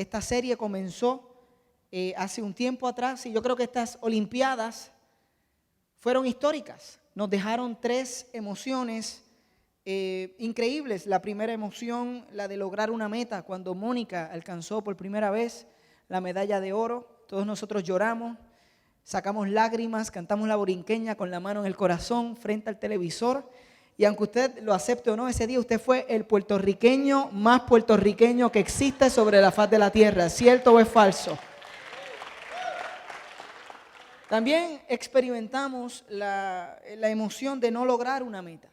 esta serie comenzó hace un tiempo atrás y yo creo que estas Olimpiadas fueron históricas. Nos dejaron 3 emociones increíbles. La primera emoción, la de lograr una meta, cuando Mónica alcanzó por primera vez la medalla de oro. Todos nosotros lloramos, sacamos lágrimas, cantamos la borinqueña con la mano en el corazón frente al televisor. Y aunque usted lo acepte o no, ese día usted fue el puertorriqueño más puertorriqueño que existe sobre la faz de la tierra. ¿Cierto o es falso? También experimentamos la emoción de no lograr una meta.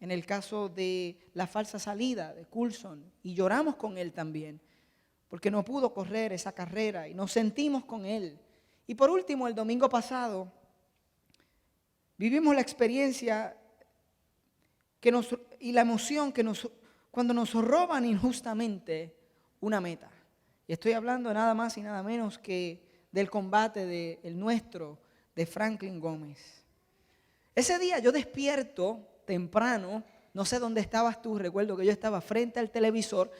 En el caso de la falsa salida de Coulson, y lloramos con él también, porque no pudo correr esa carrera y nos sentimos con él. Y por último, el domingo pasado, vivimos la experiencia y la emoción cuando nos roban injustamente una meta. Y estoy hablando nada más y nada menos que del combate del nuestro, de Franklin Gómez. Ese día yo despierto temprano, no sé dónde estabas tú, recuerdo que yo estaba frente al televisor,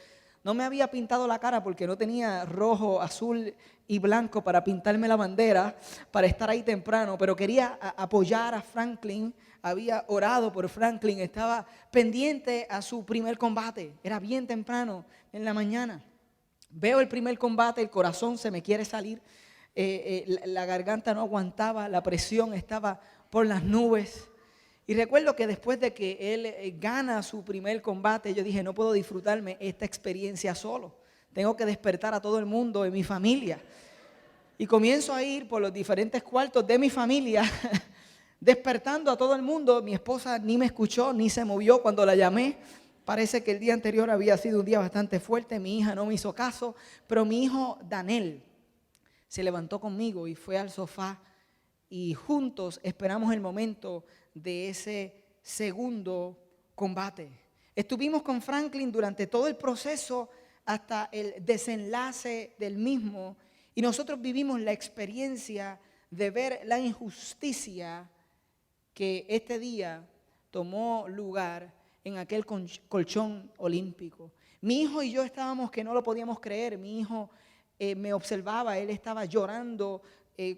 no me había pintado la cara porque no tenía rojo, azul y blanco para pintarme la bandera, para estar ahí temprano, pero quería apoyar a Franklin, había orado por Franklin, estaba pendiente a su primer combate, era bien temprano en la mañana. Veo el primer combate, el corazón se me quiere salir, la garganta no aguantaba, la presión estaba por las nubes. Y recuerdo que después de que él gana su primer combate, yo dije, no puedo disfrutarme esta experiencia solo. Tengo que despertar a todo el mundo de mi familia. Y comienzo a ir por los diferentes cuartos de mi familia, despertando a todo el mundo. Mi esposa ni me escuchó, ni se movió cuando la llamé. Parece que el día anterior había sido un día bastante fuerte. Mi hija no me hizo caso, pero mi hijo Daniel se levantó conmigo y fue al sofá. Y juntos esperamos el momento de ese segundo combate. Estuvimos con Franklin durante todo el proceso hasta el desenlace del mismo y nosotros vivimos la experiencia de ver la injusticia que este día tomó lugar en aquel colchón olímpico. Mi hijo y yo estábamos que no lo podíamos creer. Mi hijo me observaba, él estaba llorando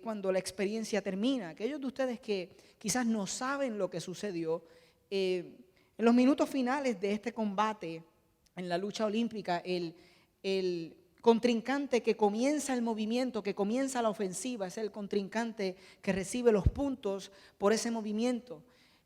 cuando la experiencia termina. Aquellos de ustedes que quizás no saben lo que sucedió, en los minutos finales de este combate en la lucha olímpica, el contrincante que comienza el movimiento, que comienza la ofensiva, es el contrincante que recibe los puntos por ese movimiento.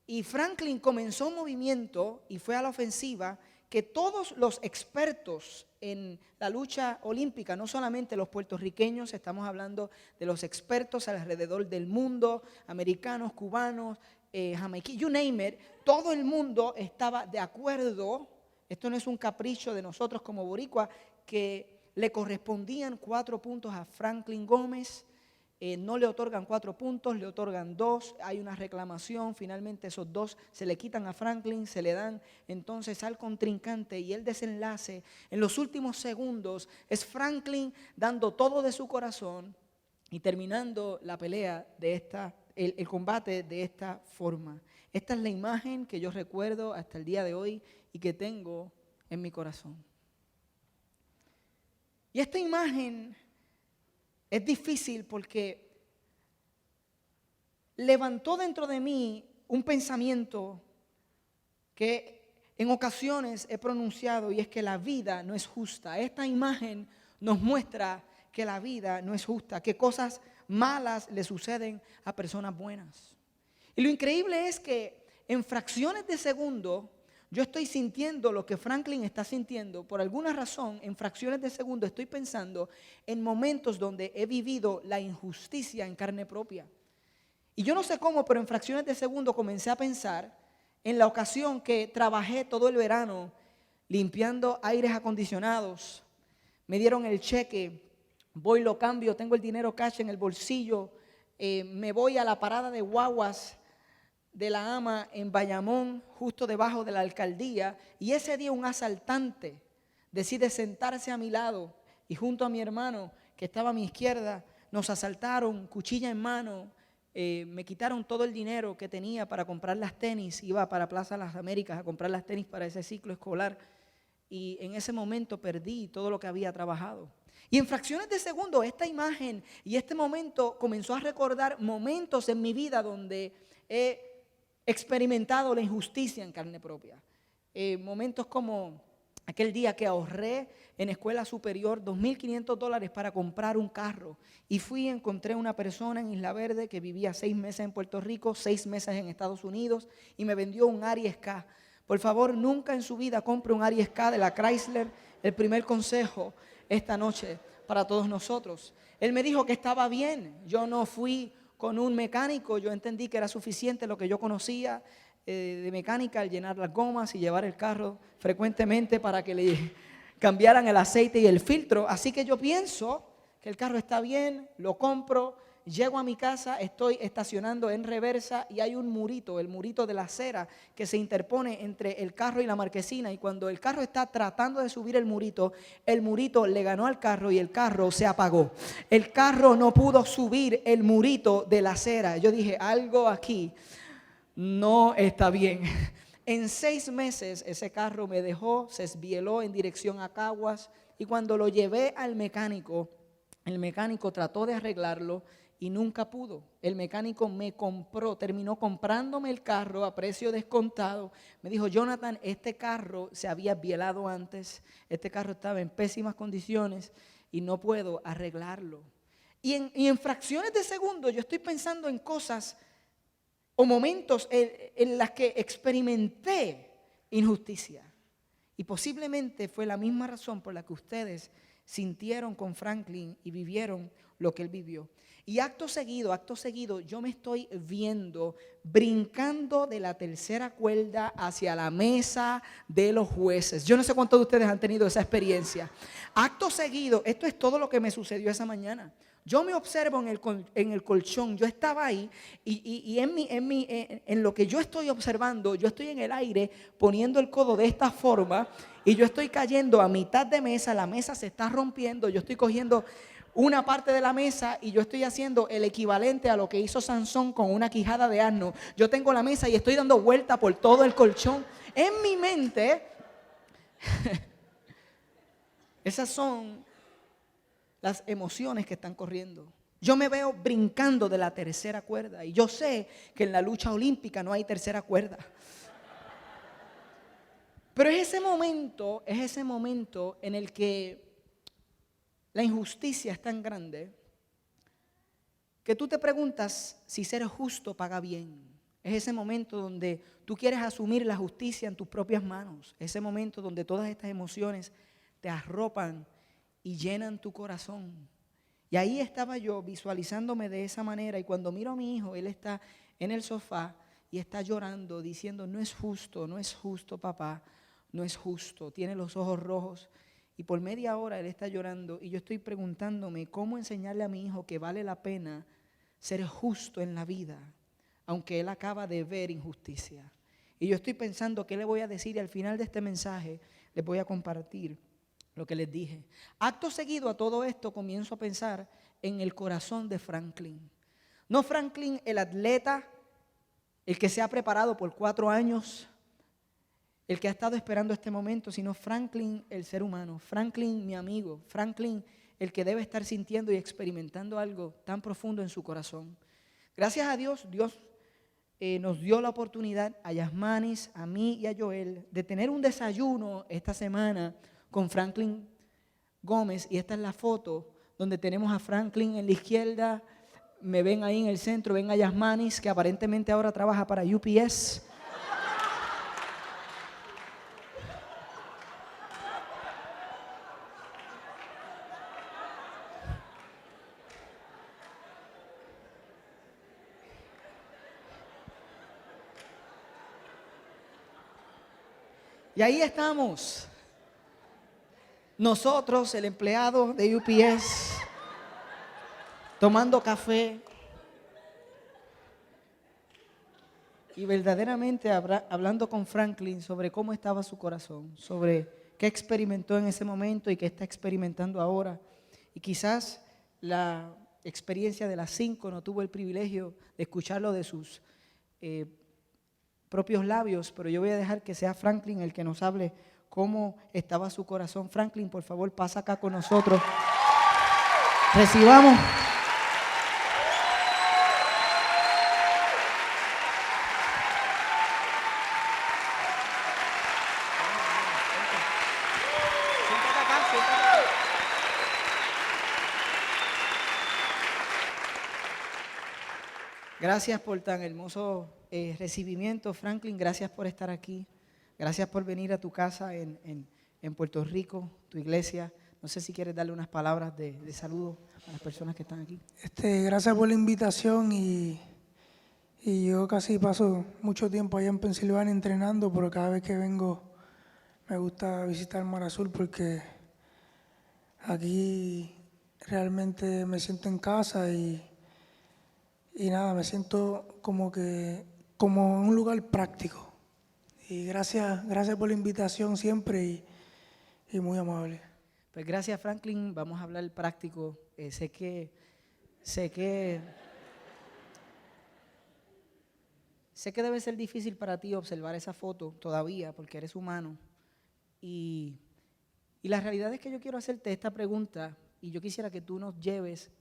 Y Franklin comenzó un movimiento y fue a la ofensiva que todos los expertos en la lucha olímpica, no solamente los puertorriqueños, estamos hablando de los expertos alrededor del mundo, americanos, cubanos, jamaiquinos, you name it, todo el mundo estaba de acuerdo, esto no es un capricho de nosotros como boricua, que le correspondían 4 puntos a Franklin Gómez. No le otorgan 4 puntos, le otorgan 2, hay una reclamación, finalmente esos 2 se le quitan a Franklin, se le dan entonces al contrincante y el desenlace en los últimos segundos es Franklin dando todo de su corazón y terminando la pelea de el combate de esta forma. Esta es la imagen que yo recuerdo hasta el día de hoy y que tengo en mi corazón. Y esta imagen es difícil porque levantó dentro de mí un pensamiento que en ocasiones he pronunciado y es que la vida no es justa. Esta imagen nos muestra que la vida no es justa, que cosas malas le suceden a personas buenas. Y lo increíble es que en fracciones de segundo yo estoy sintiendo lo que Franklin está sintiendo. Por alguna razón, en fracciones de segundo estoy pensando en momentos donde he vivido la injusticia en carne propia. Y yo no sé cómo, pero en fracciones de segundo comencé a pensar en la ocasión que trabajé todo el verano limpiando aires acondicionados. Me dieron el cheque, voy, lo cambio, tengo el dinero cash en el bolsillo, me voy a la parada de guaguas de la AMA en Bayamón, justo debajo de la alcaldía, y ese día un asaltante decide sentarse a mi lado y junto a mi hermano que estaba a mi izquierda, nos asaltaron, cuchilla en mano, me quitaron todo el dinero que tenía para comprar las tenis, iba para Plaza Las Américas a comprar las tenis para ese ciclo escolar y en ese momento perdí todo lo que había trabajado. Y en fracciones de segundo esta imagen y este momento comenzó a recordar momentos en mi vida donde he experimentado la injusticia en carne propia. Momentos como aquel día que ahorré en escuela superior $2,500 para comprar un carro y fui y encontré una persona en Isla Verde que vivía 6 meses en Puerto Rico, 6 meses en Estados Unidos y me vendió un Aries K. Por favor, nunca en su vida compre un Aries K de la Chrysler. El primer consejo esta noche para todos nosotros. Él me dijo que estaba bien. Yo no fui con un mecánico, yo entendí que era suficiente lo que yo conocía de mecánica, al llenar las gomas y llevar el carro frecuentemente para que le cambiaran el aceite y el filtro. Así que yo pienso que el carro está bien, lo compro, llego a mi casa, estoy estacionando en reversa y hay un murito, el murito de la acera que se interpone entre el carro y la marquesina, y cuando el carro está tratando de subir el murito le ganó al carro y el carro se apagó. El carro no pudo subir el murito de la acera. Yo dije, algo aquí no está bien. En 6 meses ese carro me dejó, se esbieló en dirección a Caguas, y cuando lo llevé al mecánico, el mecánico trató de arreglarlo y nunca pudo. El mecánico me compró, terminó comprándome el carro a precio descontado. Me dijo, Jonathan, este carro se había esbielado antes, este carro estaba en pésimas condiciones y no puedo arreglarlo. Y en fracciones de segundo yo estoy pensando en cosas o momentos en las que experimenté injusticia. Y posiblemente fue la misma razón por la que ustedes sintieron con Franklin y vivieron lo que él vivió. Y acto seguido, yo me estoy viendo brincando de la tercera cuerda hacia la mesa de los jueces. Yo no sé cuántos de ustedes han tenido esa experiencia. Acto seguido, esto es todo lo que me sucedió esa mañana. Yo me observo en el colchón, yo estaba ahí y en lo que yo estoy observando, yo estoy en el aire poniendo el codo de esta forma y yo estoy cayendo a mitad de mesa, la mesa se está rompiendo, yo estoy cogiendo una parte de la mesa y yo estoy haciendo el equivalente a lo que hizo Sansón con una quijada de asno. Yo tengo la mesa y estoy dando vuelta por todo el colchón. En mi mente, esas son las emociones que están corriendo. Yo me veo brincando de la tercera cuerda y yo sé que en la lucha olímpica no hay tercera cuerda. Pero es ese momento en el que la injusticia es tan grande que tú te preguntas si ser justo paga bien. Es ese momento donde tú quieres asumir la justicia en tus propias manos. Ese momento donde todas estas emociones te arropan y llenan tu corazón. Y ahí estaba yo visualizándome de esa manera, y cuando miro a mi hijo, él está en el sofá y está llorando diciendo, no es justo papá, no es justo. Tiene los ojos rojos y por media hora él está llorando y yo estoy preguntándome cómo enseñarle a mi hijo que vale la pena ser justo en la vida, aunque él acaba de ver injusticia. Y yo estoy pensando qué le voy a decir, y al final de este mensaje les voy a compartir lo que les dije. Acto seguido a todo esto comienzo a pensar en el corazón de Franklin. No Franklin el atleta, el que se ha preparado por 4 años, el que ha estado esperando este momento, sino Franklin el ser humano, Franklin mi amigo, Franklin el que debe estar sintiendo y experimentando algo tan profundo en su corazón. Gracias a Dios, nos dio la oportunidad a Yasmanis, a mí y a Joel de tener un desayuno esta semana con Franklin Gómez, y esta es la foto donde tenemos a Franklin en la izquierda, me ven ahí en el centro, ven a Yasmanis que aparentemente ahora trabaja para UPS. Y ahí estamos, nosotros, el empleado de UPS, tomando café y verdaderamente hablando con Franklin sobre cómo estaba su corazón, sobre qué experimentó en ese momento y qué está experimentando ahora. Y quizás la experiencia de las 5 no tuvo el privilegio de escucharlo de sus propios labios, pero yo voy a dejar que sea Franklin el que nos hable cómo estaba su corazón. Franklin, por favor, pasa acá con nosotros. Recibamos. Gracias por tan hermoso recibimiento, Franklin. Gracias por estar aquí. Gracias por venir a tu casa en Puerto Rico, tu iglesia. No sé si quieres darle unas palabras de saludo a las personas que están aquí. Gracias por la invitación y yo casi paso mucho tiempo allá en Pensilvania entrenando, pero cada vez que vengo me gusta visitar Mar Azul porque aquí realmente me siento en casa y nada, me siento como en un lugar práctico. Y gracias por la invitación siempre y muy amable. Pues gracias, Franklin. Vamos a hablar práctico. Sé que debe ser difícil para ti observar esa foto todavía porque eres humano. Y la realidad es que yo quiero hacerte esta pregunta y yo quisiera que tú nos lleves,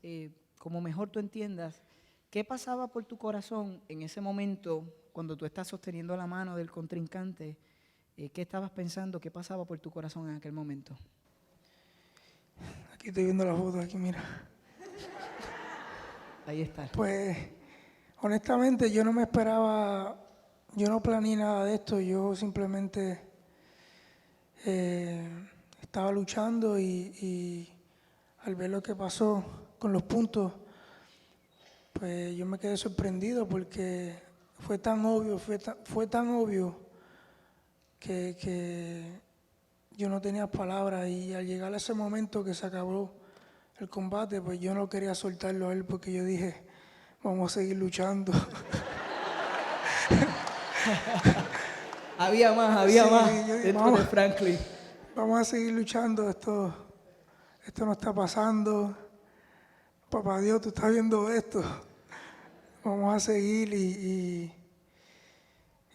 como mejor tú entiendas, ¿qué pasaba por tu corazón en ese momento cuando tú estás sosteniendo la mano del contrincante? ¿Qué estabas pensando? ¿Qué pasaba por tu corazón en aquel momento? Aquí estoy viendo la foto, aquí mira. Ahí está. Pues honestamente yo no me esperaba, yo no planeé nada de esto, yo simplemente estaba luchando y al ver lo que pasó con los puntos, pues yo me quedé sorprendido porque fue tan obvio que yo no tenía palabras y al llegar a ese momento que se acabó el combate, pues yo no quería soltarlo a él porque yo dije, vamos a seguir luchando. Había más dentro de Franklin. Vamos a seguir luchando, esto no está pasando. Papá Dios, tú estás viendo esto. Vamos a seguir y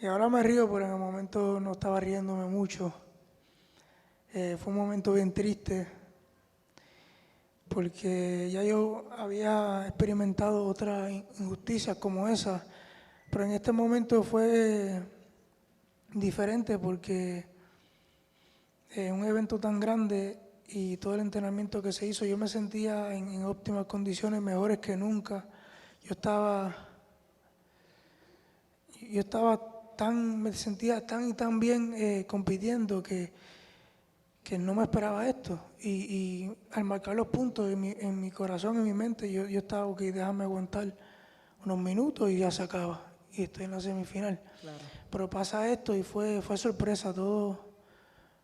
ahora me río, pero en el momento no estaba riéndome mucho. Fue un momento bien triste porque ya yo había experimentado otras injusticias como esa, pero en este momento fue diferente porque un evento tan grande y todo el entrenamiento que se hizo, yo me sentía en óptimas condiciones, mejores que nunca. Yo me sentía tan y tan bien compitiendo que no me esperaba esto. Y al marcar los puntos en mi corazón, en mi mente, yo estaba, ok, déjame aguantar unos minutos y ya se acaba. Y estoy en la semifinal. Claro. Pero pasa esto y fue sorpresa, todo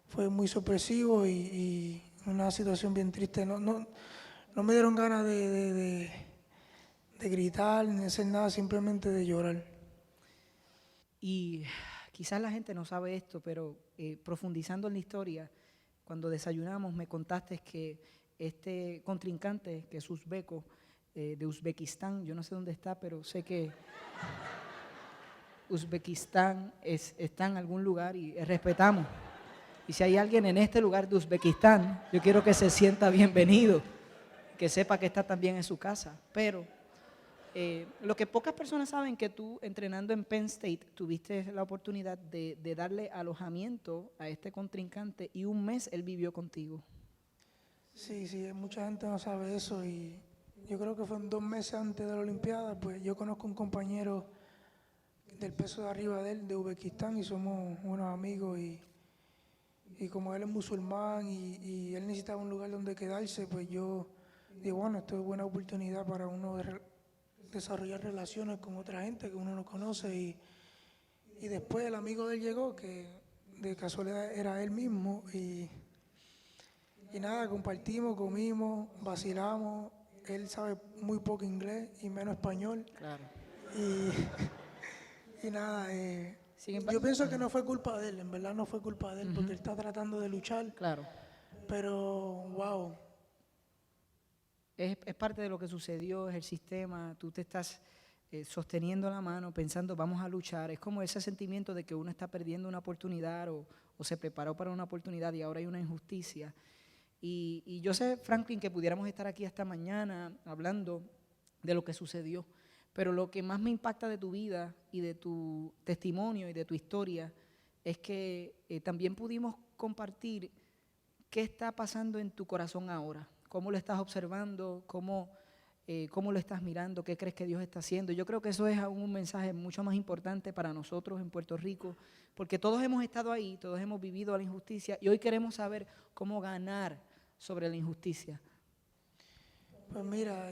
fue muy sorpresivo y una situación bien triste. No me dieron ganas de gritar ni de hacer nada, simplemente de llorar. Y quizás la gente no sabe esto, pero profundizando en la historia, cuando desayunamos me contaste que este contrincante, que es uzbeco, de Uzbekistán, yo no sé dónde está, pero sé que Uzbekistán está en algún lugar y respetamos. Y si hay alguien en este lugar de Uzbekistán, yo quiero que se sienta bienvenido, que sepa que está también en su casa. Pero lo que pocas personas saben, que tú entrenando en Penn State tuviste la oportunidad de darle alojamiento a este contrincante y un mes él vivió contigo. Sí, mucha gente no sabe eso y yo creo que fue 2 meses antes de la Olimpiada, pues yo conozco un compañero del peso de arriba de él, de Uzbekistán, y somos unos amigos y como él es musulmán y él necesitaba un lugar donde quedarse, pues yo digo, bueno, esto es buena oportunidad para uno desarrollar relaciones con otra gente que uno no conoce y después el amigo de él llegó, que de casualidad era él mismo y nada, compartimos, comimos, vacilamos, él sabe muy poco inglés y menos español. Claro. Y nada, yo pienso que no fue culpa de él, en verdad no fue culpa de él, porque él está tratando de luchar. Claro. Pero, wow. Es parte de lo que sucedió, es el sistema, tú te estás sosteniendo la mano, pensando vamos a luchar. Es como ese sentimiento de que uno está perdiendo una oportunidad o se preparó para una oportunidad y ahora hay una injusticia. Y yo sé, Franklin, que pudiéramos estar aquí hasta mañana hablando de lo que sucedió, pero lo que más me impacta de tu vida y de tu testimonio y de tu historia es que también pudimos compartir qué está pasando en tu corazón ahora, cómo lo estás observando, cómo lo estás mirando, qué crees que Dios está haciendo. Yo creo que eso es aún un mensaje mucho más importante para nosotros en Puerto Rico, porque todos hemos estado ahí, todos hemos vivido la injusticia y hoy queremos saber cómo ganar sobre la injusticia. Pues mira,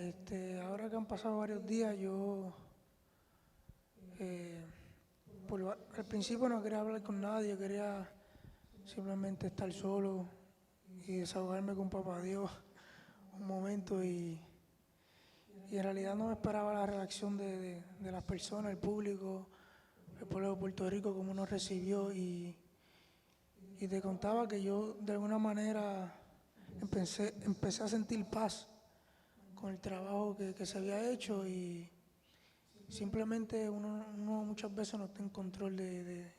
ahora que han pasado varios días, yo eh, al principio no quería hablar con nadie, quería simplemente estar solo y desahogarme con Papá Dios un momento y en realidad no me esperaba la reacción de las personas, el público, el pueblo de Puerto Rico, cómo nos recibió y te contaba que yo de alguna manera empecé a sentir paz con el trabajo que se había hecho y simplemente uno muchas veces no está en control de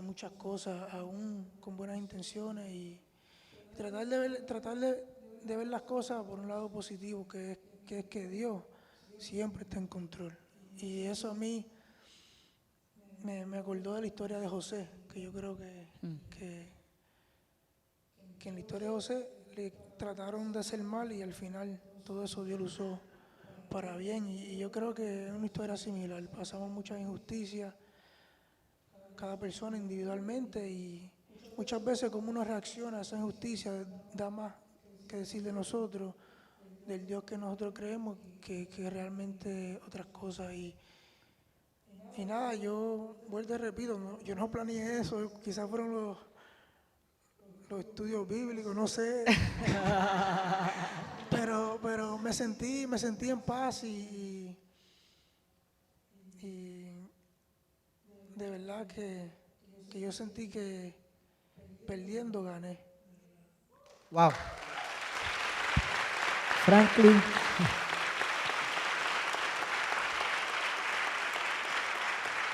muchas cosas, aún con buenas intenciones y tratar de ver las cosas por un lado positivo, que es que Dios siempre está en control. Y eso a mí me acordó de la historia de José, que yo creo que en la historia de José le trataron de hacer mal y al final todo eso Dios lo usó para bien. Y yo creo que es una historia similar. Pasamos muchas injusticias, cada persona individualmente, y muchas veces como uno reacciona a esa injusticia da más que decir de nosotros, del Dios que nosotros creemos, que realmente otras cosas. Y nada, yo vuelvo y repito, yo no planeé eso, quizás fueron los estudios bíblicos, no sé, pero me sentí en paz y de verdad que yo sentí que perdiendo gané. Wow. Franklin.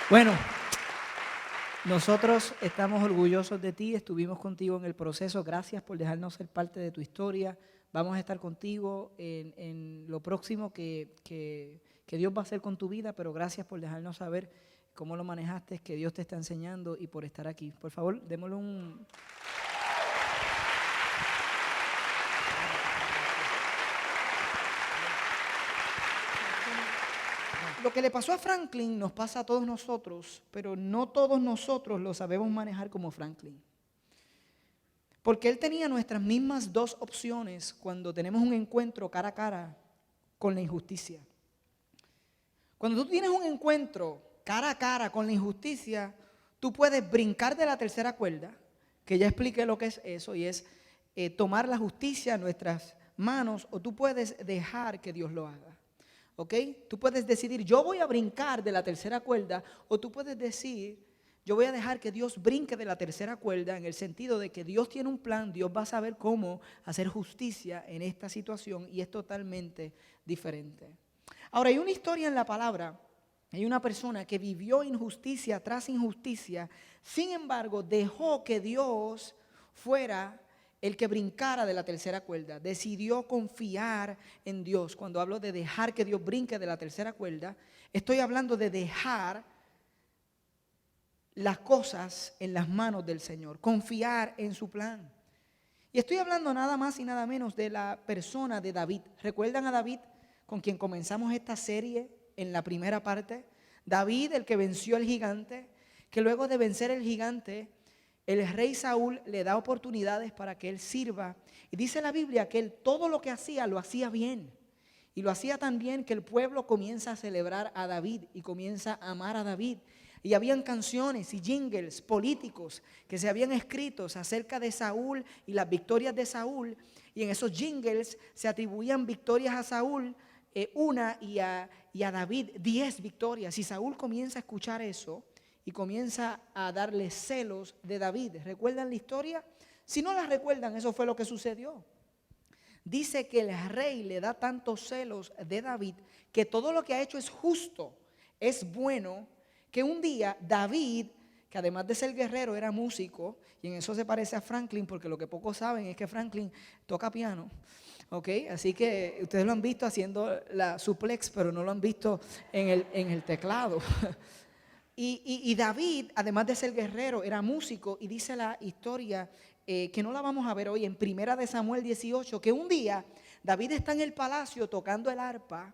Bueno, nosotros estamos orgullosos de ti, estuvimos contigo en el proceso, gracias por dejarnos ser parte de tu historia. Vamos a estar contigo en lo próximo que Dios va a hacer con tu vida, pero gracias por dejarnos saber cómo lo manejaste, que Dios te está enseñando y por estar aquí. Por favor, démosle un... Lo que le pasó a Franklin nos pasa a todos nosotros, pero no todos nosotros lo sabemos manejar como Franklin. Porque él tenía nuestras mismas dos opciones cuando tenemos un encuentro cara a cara con la injusticia. Cuando tú tienes un encuentro cara a cara con la injusticia, tú puedes brincar de la tercera cuerda, que ya expliqué lo que es eso, y es tomar la justicia en nuestras manos, o tú puedes dejar que Dios lo haga. ¿Ok? Tú puedes decidir, yo voy a brincar de la tercera cuerda, o tú puedes decir, yo voy a dejar que Dios brinque de la tercera cuerda, en el sentido de que Dios tiene un plan, Dios va a saber cómo hacer justicia en esta situación y es totalmente diferente. Ahora, hay una historia en la palabra, hay una persona que vivió injusticia tras injusticia, sin embargo, dejó que Dios fuera el que brincara de la tercera cuerda, decidió confiar en Dios. Cuando hablo de dejar que Dios brinque de la tercera cuerda, estoy hablando de dejar las cosas en las manos del Señor, confiar en su plan. Y estoy hablando nada más y nada menos de la persona de David. ¿Recuerdan a David con quien comenzamos esta serie en la primera parte? David, el que venció al gigante, que luego de vencer el gigante, el rey Saúl le da oportunidades para que él sirva. Y dice la Biblia que él todo lo que hacía, lo hacía bien. Y lo hacía tan bien que el pueblo comienza a celebrar a David y comienza a amar a David. Y habían canciones y jingles políticos que se habían escrito acerca de Saúl y las victorias de Saúl. Y en esos jingles se atribuían victorias a Saúl, una, y a David 10 victorias. Y Saúl comienza a escuchar eso y comienza a darle celos de David. ¿Recuerdan la historia? Si no la recuerdan, eso fue lo que sucedió. Dice que el rey le da tantos celos de David que todo lo que ha hecho es justo, es bueno, que un día David, que además de ser guerrero era músico, y en eso se parece a Franklin, porque lo que pocos saben es que Franklin toca piano. ¿Ok? Así que ustedes lo han visto haciendo la suplex, pero no lo han visto en el teclado. Y David, además de ser guerrero, era músico, y dice la historia que no la vamos a ver hoy, en Primera de Samuel 18, que un día David está en el palacio tocando el arpa,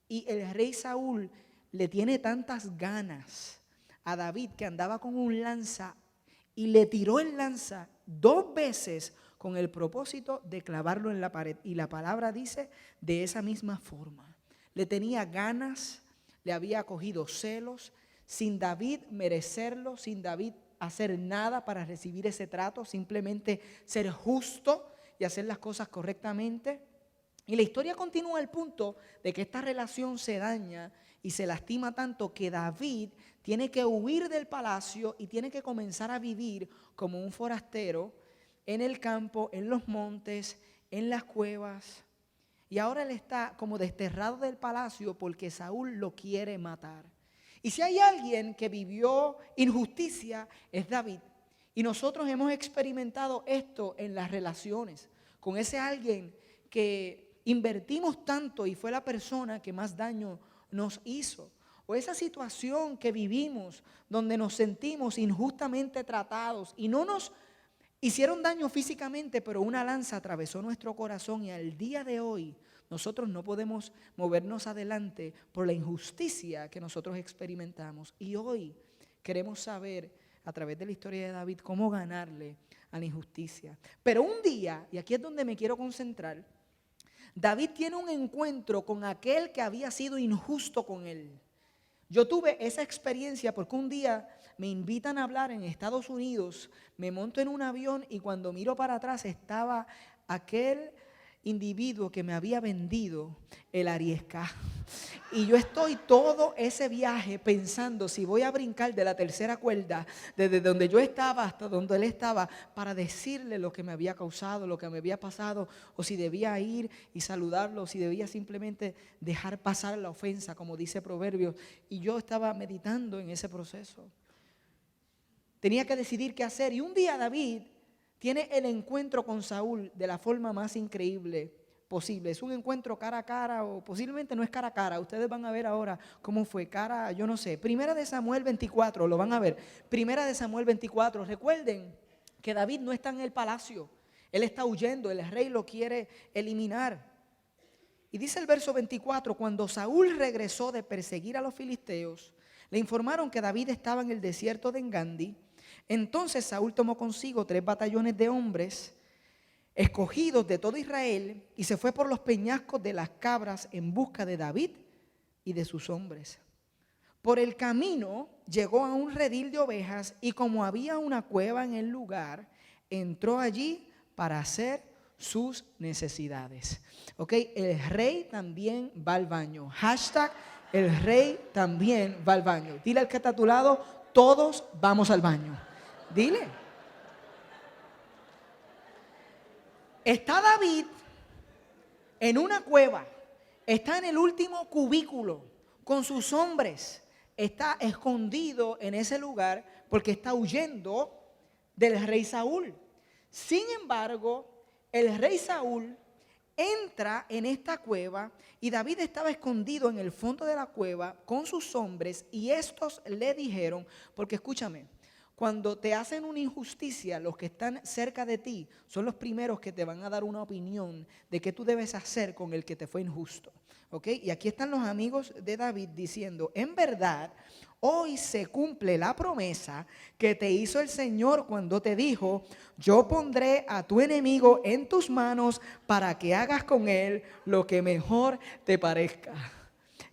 y el rey Saúl le tiene tantas ganas a David que andaba con un lanza y le tiró el lanza 2 veces con el propósito de clavarlo en la pared. Y la palabra dice de esa misma forma. Le tenía ganas, le había cogido celos, sin David merecerlo, sin David hacer nada para recibir ese trato, simplemente ser justo y hacer las cosas correctamente. Y la historia continúa al punto de que esta relación se daña y se lastima tanto que David tiene que huir del palacio y tiene que comenzar a vivir como un forastero en el campo, en los montes, en las cuevas. Y ahora él está como desterrado del palacio porque Saúl lo quiere matar. Y si hay alguien que vivió injusticia, es David. Y nosotros hemos experimentado esto en las relaciones, con ese alguien que invertimos tanto y fue la persona que más daño nos hizo. O esa situación que vivimos donde nos sentimos injustamente tratados y no nos hicieron daño físicamente, pero una lanza atravesó nuestro corazón, y al día de hoy nosotros no podemos movernos adelante por la injusticia que nosotros experimentamos. Y hoy queremos saber, a través de la historia de David, cómo ganarle a la injusticia. Pero un día, y aquí es donde me quiero concentrar, David tiene un encuentro con aquel que había sido injusto con él. Yo tuve esa experiencia porque un día me invitan a hablar en Estados Unidos, me monto en un avión y cuando miro para atrás estaba aquel individuo que me había vendido el Ariesca. Y yo estoy todo ese viaje pensando si voy a brincar de la tercera cuerda, desde donde yo estaba hasta donde él estaba, para decirle lo que me había causado, lo que me había pasado, o si debía ir y saludarlo, o si debía simplemente dejar pasar la ofensa, como dice Proverbios. Y yo estaba meditando en ese proceso. Tenía que decidir qué hacer. Y un día David tiene el encuentro con Saúl de la forma más increíble posible. Es un encuentro cara a cara, o posiblemente no es cara a cara. Ustedes van a ver ahora cómo fue cara, yo no sé. Primera de Samuel 24, lo van a ver. Primera de Samuel 24. Recuerden que David no está en el palacio. Él está huyendo, el rey lo quiere eliminar. Y dice el verso 24, cuando Saúl regresó de perseguir a los filisteos, le informaron que David estaba en el desierto de Engandi. Entonces Saúl tomó consigo 3 batallones de hombres escogidos de todo Israel y se fue por los peñascos de las cabras en busca de David y de sus hombres. Por el camino llegó a un redil de ovejas y como había una cueva en el lugar, entró allí para hacer sus necesidades. Ok, el rey también va al baño. Hashtag el rey también va al baño. Dile al que está a tu lado, todos vamos al baño. Dile. Está David en una cueva, está en el último cubículo con sus hombres, está escondido en ese lugar porque está huyendo del rey Saúl. Sin embargo, el rey Saúl entra en esta cueva y David estaba escondido en el fondo de la cueva con sus hombres y estos le dijeron, porque escúchame, cuando te hacen una injusticia, los que están cerca de ti son los primeros que te van a dar una opinión de qué tú debes hacer con el que te fue injusto. ¿Ok? Y aquí están los amigos de David diciendo, en verdad, hoy se cumple la promesa que te hizo el Señor cuando te dijo, yo pondré a tu enemigo en tus manos para que hagas con él lo que mejor te parezca.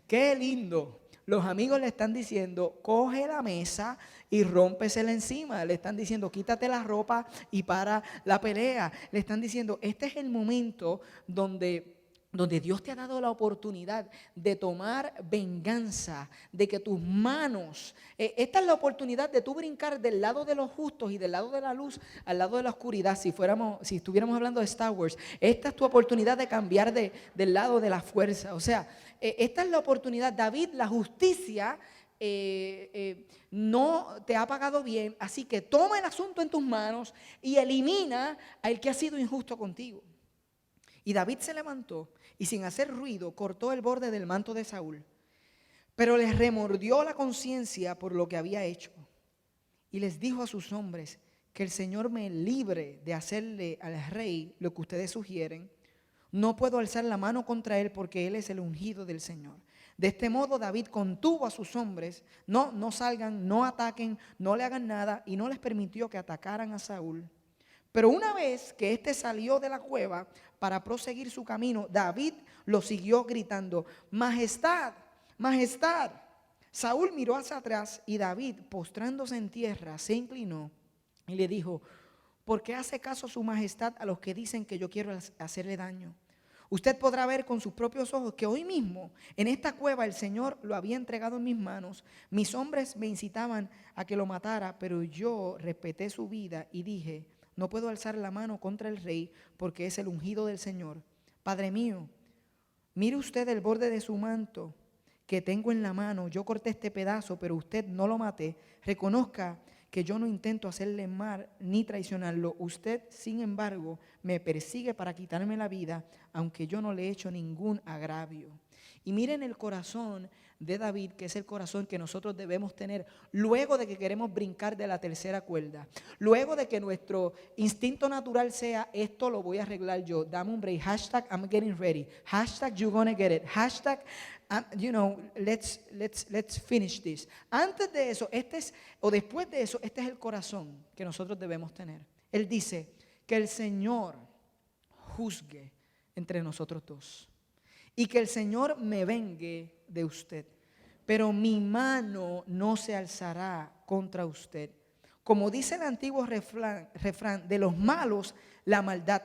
¡Qué lindo! Los amigos le están diciendo, coge la mesa y rómpesela encima. Le están diciendo, quítate la ropa y para la pelea. Le están diciendo, este es el momento donde Dios te ha dado la oportunidad de tomar venganza, de que tus manos, esta es la oportunidad de tú brincar del lado de los justos y del lado de la luz al lado de la oscuridad. Si estuviéramos hablando de Star Wars, esta es tu oportunidad de cambiar del lado de la fuerza. O sea, esta es la oportunidad. David, la justicia no te ha pagado bien, así que toma el asunto en tus manos y elimina al que ha sido injusto contigo. Y David se levantó y sin hacer ruido cortó el borde del manto de Saúl, pero les remordió la conciencia por lo que había hecho. Y les dijo a sus hombres: que el Señor me libre de hacerle al rey lo que ustedes sugieren. No puedo alzar la mano contra él porque él es el ungido del Señor. De este modo David contuvo a sus hombres, no salgan, no ataquen, no le hagan nada, y no les permitió que atacaran a Saúl. Pero una vez que éste salió de la cueva para proseguir su camino, David lo siguió gritando: Majestad, majestad. Saúl miró hacia atrás y David, postrándose en tierra, se inclinó y le dijo: ¿por qué hace caso su majestad a los que dicen que yo quiero hacerle daño? Usted podrá ver con sus propios ojos que hoy mismo en esta cueva el Señor lo había entregado en mis manos. Mis hombres me incitaban a que lo matara, pero yo respeté su vida y dije: no puedo alzar la mano contra el rey porque es el ungido del Señor. Padre mío, mire usted el borde de su manto que tengo en la mano. Yo corté este pedazo, pero usted no lo maté. Reconozca que yo no intento hacerle mal ni traicionarlo. Usted, sin embargo, me persigue para quitarme la vida, aunque yo no le he hecho ningún agravio. Y miren el corazón de David, que es el corazón que nosotros debemos tener luego de que queremos brincar de la tercera cuerda, luego de que nuestro instinto natural sea: esto lo voy a arreglar yo, dame un break, hashtag I'm getting ready, hashtag you're gonna get it, hashtag let's finish this. Antes de eso, después de eso, este es el corazón que nosotros debemos tener. Él dice: que el Señor juzgue entre nosotros dos y que el Señor me vengue de usted, pero mi mano no se alzará contra usted. Como dice el antiguo refrán, de los malos la maldad,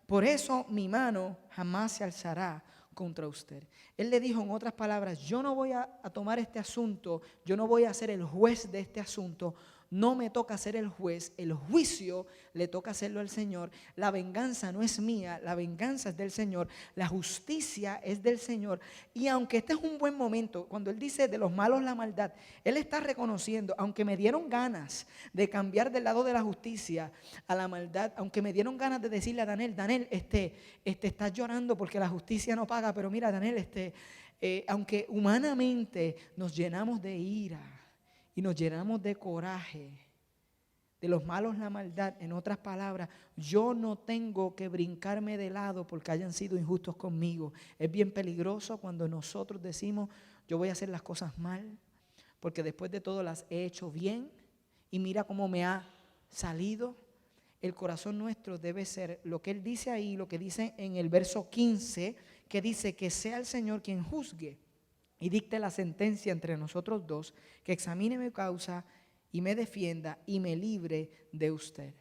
por eso mi mano jamás se alzará contra usted. Él le dijo en otras palabras: yo no voy a tomar este asunto, yo no voy a ser el juez de este asunto. No me toca ser el juez, el juicio le toca hacerlo al Señor. La venganza no es mía, la venganza es del Señor, la justicia es del Señor. Y aunque este es un buen momento, cuando Él dice de los malos la maldad, Él está reconociendo: aunque me dieron ganas de cambiar del lado de la justicia a la maldad, aunque me dieron ganas de decirle a Daniel, estás llorando porque la justicia no paga, pero mira, Daniel, aunque humanamente nos llenamos de ira y nos llenamos de coraje, de los malos la maldad, en otras palabras, yo no tengo que brincarme de lado porque hayan sido injustos conmigo. Es bien peligroso cuando nosotros decimos: yo voy a hacer las cosas mal porque después de todo las he hecho bien y mira cómo me ha salido. El corazón nuestro debe ser lo que Él dice ahí, lo que dice en el verso 15, que dice: que sea el Señor quien juzgue y dicte la sentencia entre nosotros dos, que examine mi causa y me defienda y me libre de usted.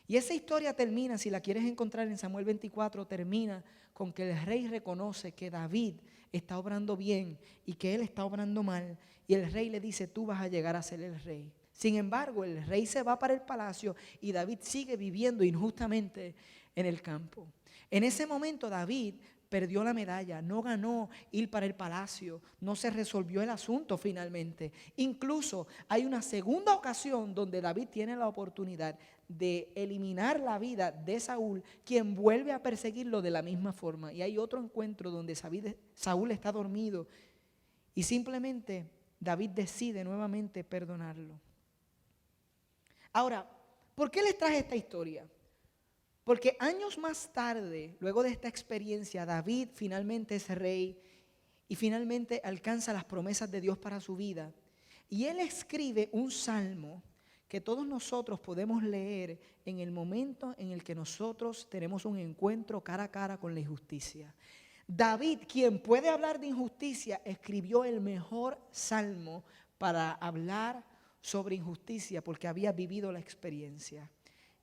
Y esa historia termina, si la quieres encontrar en Samuel 24, termina con que el rey reconoce que David está obrando bien y que él está obrando mal, y el rey le dice: tú vas a llegar a ser el rey. Sin embargo, el rey se va para el palacio y David sigue viviendo injustamente en el campo. En ese momento David perdió la medalla, no ganó ir para el palacio, no se resolvió el asunto finalmente. Incluso hay una segunda ocasión donde David tiene la oportunidad de eliminar la vida de Saúl, quien vuelve a perseguirlo de la misma forma. Y hay otro encuentro donde Saúl está dormido y simplemente David decide nuevamente perdonarlo. Ahora, ¿por qué les traje esta historia? Porque años más tarde, luego de esta experiencia, David finalmente es rey y finalmente alcanza las promesas de Dios para su vida. Y él escribe un salmo que todos nosotros podemos leer en el momento en el que nosotros tenemos un encuentro cara a cara con la injusticia. David, quien puede hablar de injusticia, escribió el mejor salmo para hablar sobre injusticia porque había vivido la experiencia.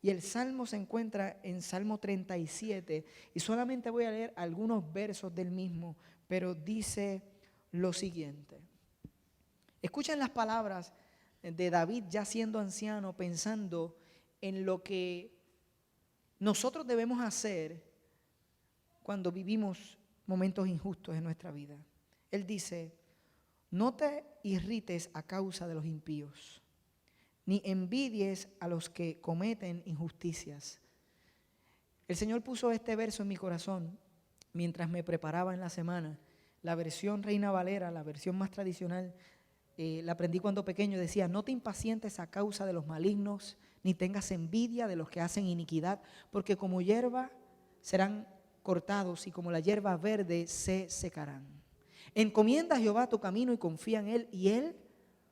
Y el salmo se encuentra en Salmo 37 y solamente voy a leer algunos versos del mismo, pero dice lo siguiente. Escuchen las palabras de David ya siendo anciano, pensando en lo que nosotros debemos hacer cuando vivimos momentos injustos en nuestra vida. Él dice: No te irrites a causa de los impíos, ni envidies a los que cometen injusticias. El Señor puso este verso en mi corazón mientras me preparaba en la semana. La versión Reina Valera, la versión más tradicional, la aprendí cuando pequeño. Decía: no te impacientes a causa de los malignos, ni tengas envidia de los que hacen iniquidad, porque como hierba serán cortados y como la hierba verde se secarán. Encomienda a Jehová tu camino y confía en Él, y Él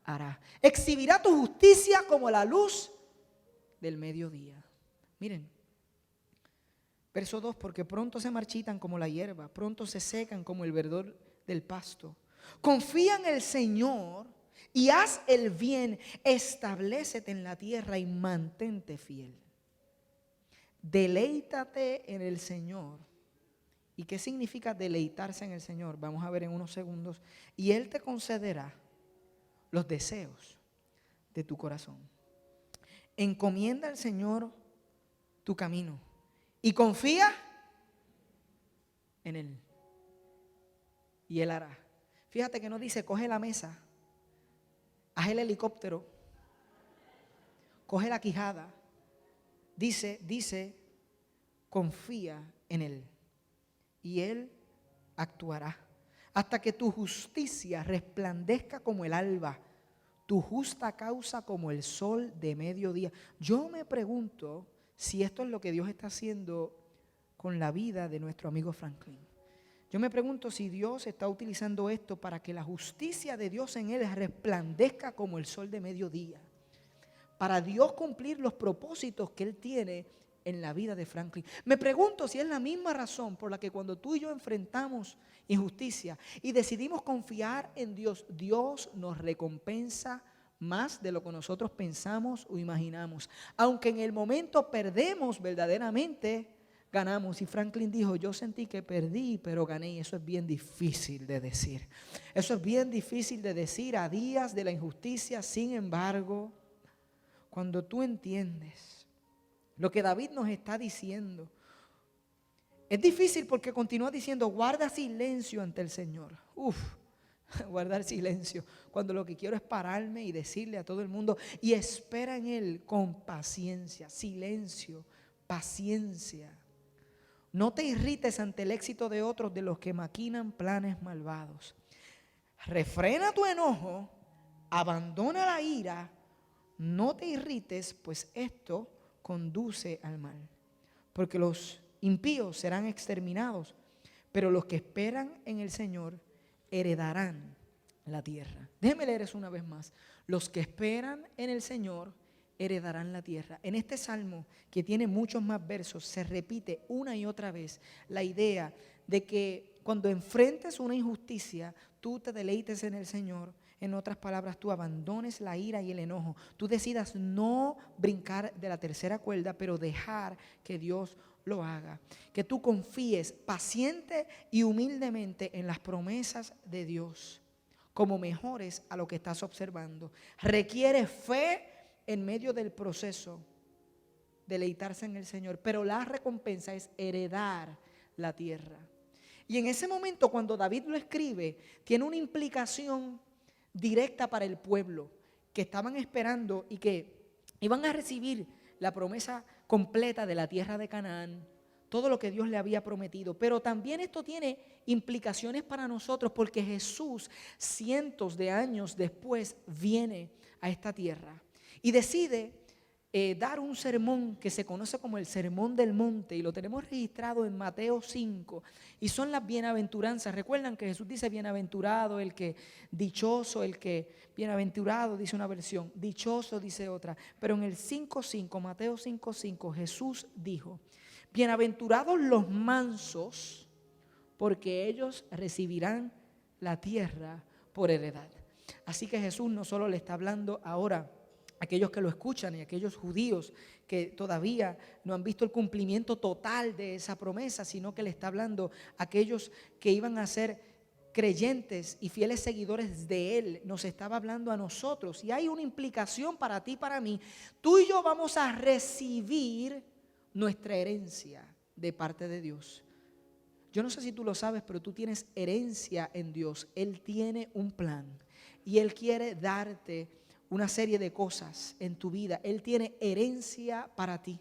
hará. Exhibirá tu justicia como la luz del mediodía. Miren, verso 2, porque pronto se marchitan como la hierba, pronto se secan como el verdor del pasto. Confía en el Señor y haz el bien, establécete en la tierra y mantente fiel. Deleítate en el Señor. ¿Y qué significa deleitarse en el Señor? Vamos a ver en unos segundos. Y Él te concederá los deseos de tu corazón. Encomienda al Señor tu camino y confía en Él, y Él hará. Fíjate que no dice coge la mesa, haz el helicóptero, coge la quijada. Dice confía en Él y Él actuará hasta que tu justicia resplandezca como el alba, tu justa causa como el sol de mediodía. Yo me pregunto si esto es lo que Dios está haciendo con la vida de nuestro amigo Franklin. Yo me pregunto si Dios está utilizando esto para que la justicia de Dios en él resplandezca como el sol de mediodía, para Dios cumplir los propósitos que Él tiene en la vida de Franklin. Me pregunto si es la misma razón por la que cuando tú y yo enfrentamos injusticia y decidimos confiar en Dios, Dios nos recompensa más de lo que nosotros pensamos o imaginamos. Aunque en el momento perdemos, verdaderamente ganamos. Y Franklin dijo: yo sentí que perdí, pero gané. Y eso es bien difícil de decir. Eso es bien difícil de decir a días de la injusticia. Sin embargo, cuando tú entiendes lo que David nos está diciendo, es difícil porque continúa diciendo: guarda silencio ante el Señor. Guardar silencio cuando lo que quiero es pararme y decirle a todo el mundo: y espera en Él con paciencia. Silencio, paciencia. No te irrites ante el éxito de otros, de los que maquinan planes malvados. Refrena tu enojo, abandona la ira. No te irrites, pues esto conduce al mal. Porque los impíos serán exterminados, pero los que esperan en el Señor heredarán la tierra. Déjeme leer eso una vez más. Los que esperan en el Señor heredarán la tierra. En este salmo, que tiene muchos más versos, se repite una y otra vez la idea de que cuando enfrentes una injusticia, tú te deleites en el Señor. En otras palabras, tú abandones la ira y el enojo. Tú decidas no brincar de la tercera cuerda, pero dejar que Dios lo haga. Que tú confíes paciente y humildemente en las promesas de Dios como mejores a lo que estás observando. Requiere fe en medio del proceso, deleitarse en el Señor, pero la recompensa es heredar la tierra. Y en ese momento, cuando David lo escribe, tiene una implicación directa para el pueblo que estaban esperando y que iban a recibir la promesa completa de la tierra de Canaán, todo lo que Dios le había prometido. Pero también esto tiene implicaciones para nosotros, porque Jesús, cientos de años después, viene a esta tierra y decide dar un sermón que se conoce como el Sermón del Monte, y lo tenemos registrado en Mateo 5, y son las bienaventuranzas. Recuerdan que Jesús dice: bienaventurado el que, dichoso el que, bienaventurado dice una versión, dichoso dice otra, pero en el 5:5, Mateo 5:5, Jesús dijo: bienaventurados los mansos, porque ellos recibirán la tierra por heredad. Así que Jesús no solo le está hablando ahora a aquellos que lo escuchan y a aquellos judíos que todavía no han visto el cumplimiento total de esa promesa, sino que le está hablando a aquellos que iban a ser creyentes y fieles seguidores de Él. Nos estaba hablando a nosotros, y hay una implicación para ti y para mí. Tú y yo vamos a recibir nuestra herencia de parte de Dios. Yo no sé si tú lo sabes, pero tú tienes herencia en Dios. Él tiene un plan. y Él quiere darte una serie de cosas en tu vida. Él tiene herencia para ti.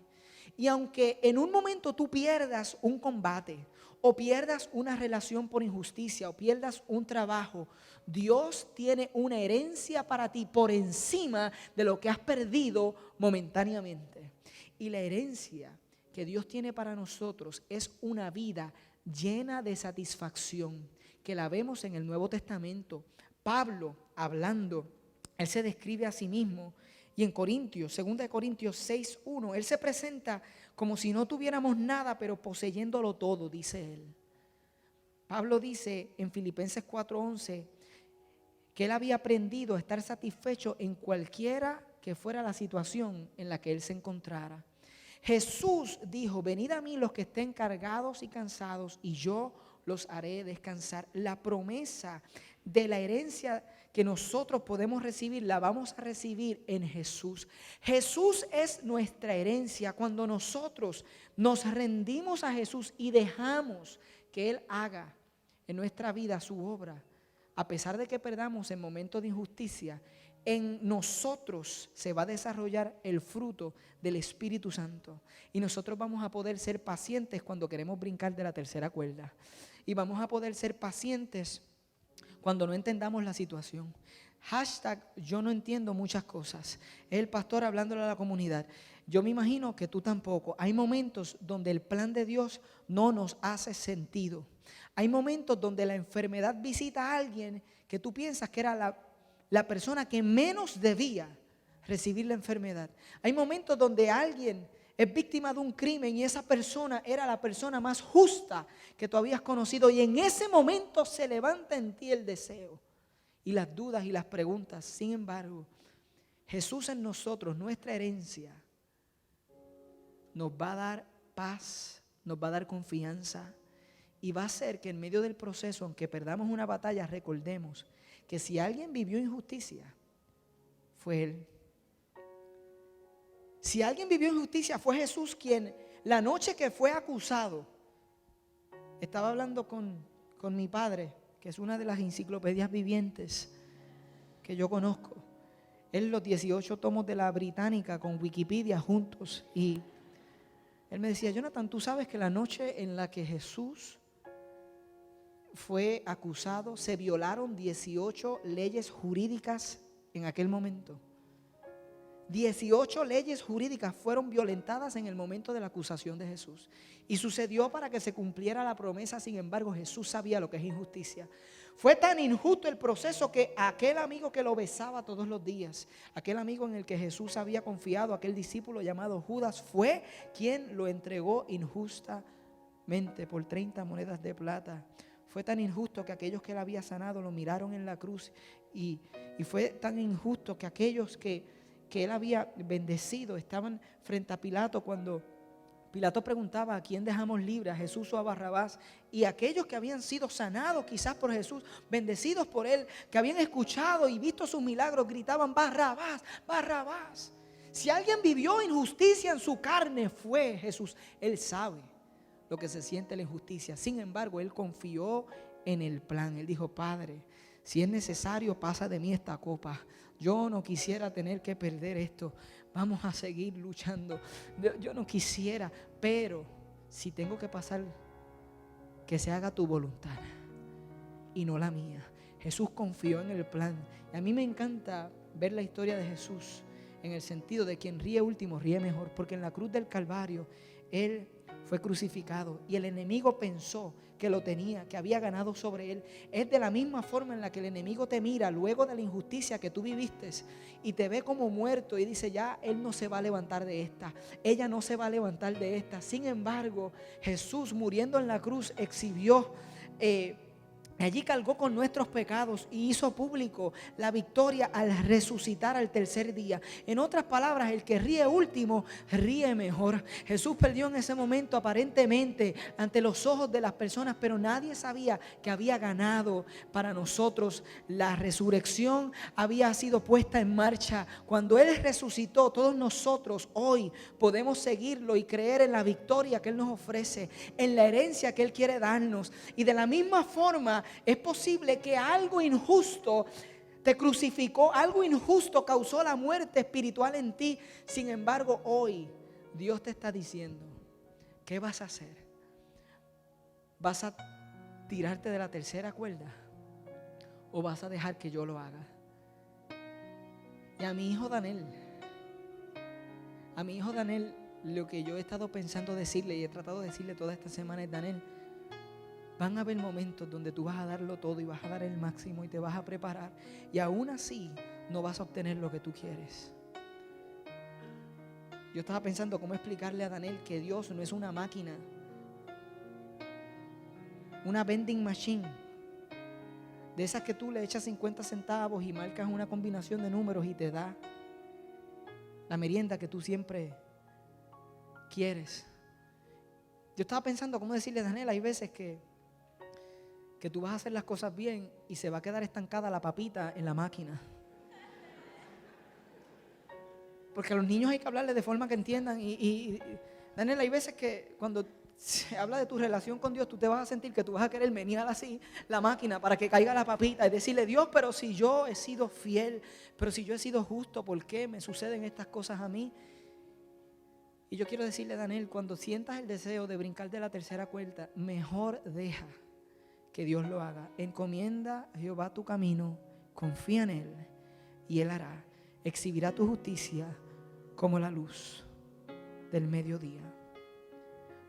Y aunque en un momento tú pierdas un combate, o pierdas una relación por injusticia, o pierdas un trabajo, Dios tiene una herencia para ti por encima de lo que has perdido momentáneamente. Y la herencia que Dios tiene para nosotros es una vida llena de satisfacción, que la vemos en el Nuevo Testamento. Pablo, hablando, él se describe a sí mismo, y en Corintios, 2 Corintios 6:1, él se presenta como si no tuviéramos nada, pero poseyéndolo todo, dice él. Pablo dice en Filipenses 4:11 que él había aprendido a estar satisfecho en cualquiera que fuera la situación en la que él se encontrara. Jesús dijo: venid a mí los que estén cargados y cansados, y yo los haré descansar. La promesa de la herencia que nosotros podemos recibir, la vamos a recibir en Jesús. Jesús es nuestra herencia. Cuando nosotros nos rendimos a Jesús y dejamos que Él haga en nuestra vida su obra, a pesar de que perdamos en momentos de injusticia, en nosotros se va a desarrollar el fruto del Espíritu Santo. Y nosotros vamos a poder ser pacientes cuando queremos brincar de la tercera cuerda. Y vamos a poder ser pacientes cuando no entendamos la situación. Hashtag yo no entiendo muchas cosas. Es el pastor hablándole a la comunidad. Yo me imagino que tú tampoco. Hay momentos donde el plan de Dios no nos hace sentido. Hay momentos donde la enfermedad visita a alguien que tú piensas que era la persona que menos debía recibir la enfermedad. Hay momentos donde alguien es víctima de un crimen y esa persona era la persona más justa que tú habías conocido, y en ese momento se levanta en ti el deseo y las dudas y las preguntas. Sin embargo, Jesús en nosotros, nuestra herencia, nos va a dar paz, nos va a dar confianza, y va a hacer que en medio del proceso, aunque perdamos una batalla, recordemos que si alguien vivió injusticia, fue Él. Si alguien vivió injusticia, fue Jesús, quien la noche que fue acusado, estaba hablando con mi padre, que es una de las enciclopedias vivientes que yo conozco. Él los 18 tomos de la Británica con Wikipedia juntos, y él me decía: Jonathan, tú sabes que la noche en la que Jesús fue acusado, se violaron 18 leyes jurídicas en aquel momento. 18 leyes jurídicas fueron violentadas en el momento de la acusación de Jesús. Y sucedió para que se cumpliera la promesa. Sin embargo, Jesús sabía lo que es injusticia. Fue tan injusto el proceso que aquel amigo que lo besaba todos los días, aquel amigo en el que Jesús había confiado, aquel discípulo llamado Judas, fue quien lo entregó injustamente por 30 monedas de plata. Fue tan injusto que aquellos que él había sanado lo miraron en la cruz. Y fue tan injusto que aquellos que él había bendecido estaban frente a Pilato cuando Pilato preguntaba: ¿a quién dejamos libre, a Jesús o a Barrabás? Y aquellos que habían sido sanados quizás por Jesús, bendecidos por él, que habían escuchado y visto sus milagros, gritaban: Barrabás, Barrabás. Si alguien vivió injusticia en su carne, fue Jesús. Él sabe lo que se siente la injusticia. Sin embargo, él confió en el plan. Él dijo: Padre, si es necesario, pasa de mí esta copa. Yo no quisiera tener que perder esto. Vamos a seguir luchando. Yo no quisiera, pero si tengo que pasar, que se haga tu voluntad y no la mía. Jesús confió en el plan. Y a mí me encanta ver la historia de Jesús en el sentido de quien ríe último ríe mejor, porque en la cruz del Calvario Él fue crucificado y el enemigo pensó que lo tenía, que había ganado sobre él. Es de la misma forma en la que el enemigo te mira luego de la injusticia que tú viviste y te ve como muerto y dice: ya él no se va a levantar de esta, ella no se va a levantar de esta. Sin embargo, Jesús, muriendo en la cruz, exhibió allí cargó con nuestros pecados y hizo público la victoria al resucitar al tercer día. En otras palabras, el que ríe último, ríe mejor. Jesús perdió en ese momento aparentemente ante los ojos de las personas, pero nadie sabía que había ganado para nosotros. La resurrección había sido puesta en marcha. Cuando Él resucitó, todos nosotros hoy podemos seguirlo y creer en la victoria que Él nos ofrece, en la herencia que Él quiere darnos. Y de la misma forma, es posible que algo injusto te crucificó, algo injusto causó la muerte espiritual en ti. Sin embargo, hoy Dios te está diciendo, ¿qué vas a hacer? ¿Vas a tirarte de la tercera cuerda o vas a dejar que yo lo haga? Y a mi hijo Daniel, lo que yo he estado pensando decirle y he tratado de decirle toda esta semana es: Daniel, van a haber momentos donde tú vas a darlo todo y vas a dar el máximo y te vas a preparar, y aún así no vas a obtener lo que tú quieres. Yo estaba pensando cómo explicarle a Daniel que Dios no es una máquina, una vending machine, de esas que tú le echas 50 centavos y marcas una combinación de números y te da la merienda que tú siempre quieres. Yo estaba pensando cómo decirle a Daniel, hay veces que tú vas a hacer las cosas bien y se va a quedar estancada la papita en la máquina. Porque a los niños hay que hablarles de forma que entiendan. Y Daniel, hay veces que cuando se habla de tu relación con Dios, tú te vas a sentir que tú vas a querer menear así la máquina para que caiga la papita y decirle: Dios, pero si yo he sido fiel, pero si yo he sido justo, ¿por qué me suceden estas cosas a mí? Y yo quiero decirle, Daniel, cuando sientas el deseo de brincar de la tercera cuerda, mejor deja que Dios lo haga. Encomienda a Jehová tu camino, confía en Él y Él hará. Exhibirá tu justicia como la luz del mediodía.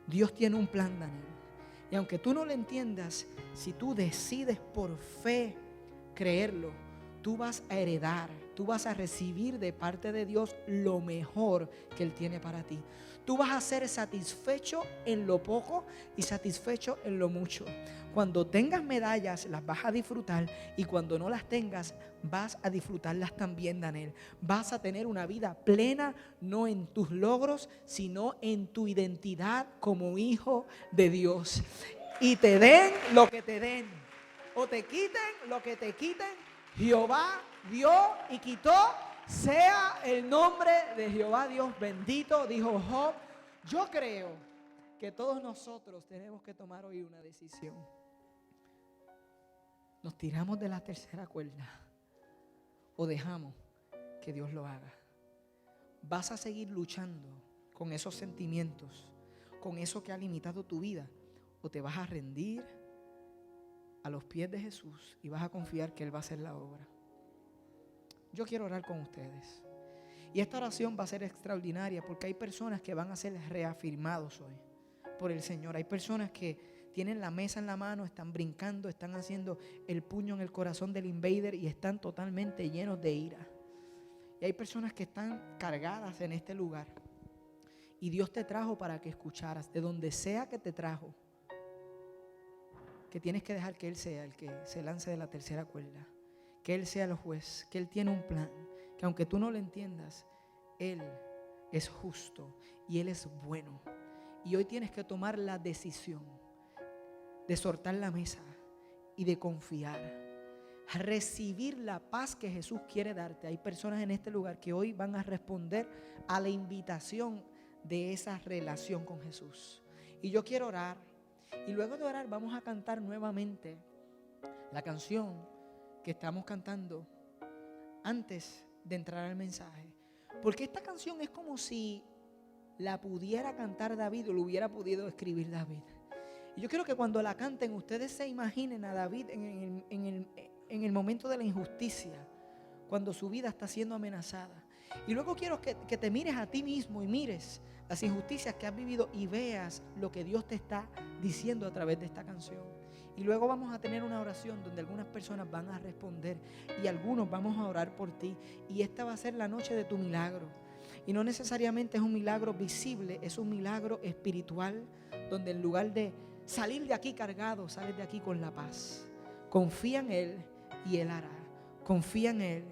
Dios tiene un plan, Daniel. Y aunque tú no lo entiendas, si tú decides por fe creerlo, tú vas a heredar, tú vas a recibir de parte de Dios lo mejor que Él tiene para ti. Tú vas a ser satisfecho en lo poco y satisfecho en lo mucho. Cuando tengas medallas las vas a disfrutar, y cuando no las tengas vas a disfrutarlas también, Daniel. Vas a tener una vida plena, no en tus logros, sino en tu identidad como hijo de Dios. Y te den lo que te den, o te quiten lo que te quiten, Jehová dio y quitó, sea el nombre de Jehová Dios bendito, dijo Job. Yo creo que todos nosotros tenemos que tomar hoy una decisión. ¿Nos tiramos de la tercera cuerda o dejamos que Dios lo haga? ¿Vas a seguir luchando con esos sentimientos, con eso que ha limitado tu vida, o te vas a rendir a los pies de Jesús y vas a confiar que Él va a hacer la obra? Yo quiero orar con ustedes, y esta oración va a ser extraordinaria porque hay personas que van a ser reafirmados hoy por el Señor. Hay personas que tienen la mesa en la mano, están brincando, están haciendo el puño en el corazón del invader y están totalmente llenos de ira. Y hay personas que están cargadas en este lugar, y Dios te trajo para que escucharas. De donde sea que te trajo, que tienes que dejar que Él sea el que se lance de la tercera cuerda, que Él sea el juez, que Él tiene un plan, que aunque tú no lo entiendas, Él es justo y Él es bueno. Y hoy tienes que tomar la decisión de soltar la mesa y de confiar, recibir la paz que Jesús quiere darte. Hay personas en este lugar que hoy van a responder a la invitación de esa relación con Jesús. Y yo quiero orar, y luego de orar vamos a cantar nuevamente la canción que estamos cantando antes de entrar al mensaje, porque esta canción es como si la pudiera cantar David o lo hubiera podido escribir David. Y yo quiero que cuando la canten ustedes se imaginen a David en el momento de la injusticia, cuando su vida está siendo amenazada. Y luego quiero que te mires a ti mismo y mires las injusticias que has vivido y veas lo que Dios te está diciendo a través de esta canción. Y luego vamos a tener una oración donde algunas personas van a responder y algunos vamos a orar por ti. Y esta va a ser la noche de tu milagro. Y no necesariamente es un milagro visible, es un milagro espiritual, donde en lugar de salir de aquí cargado, sales de aquí con la paz. Confía en Él y Él hará. Confía en Él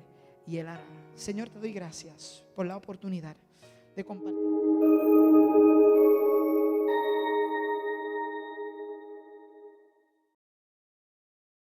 y Él hará. Señor, te doy gracias por la oportunidad de compartir.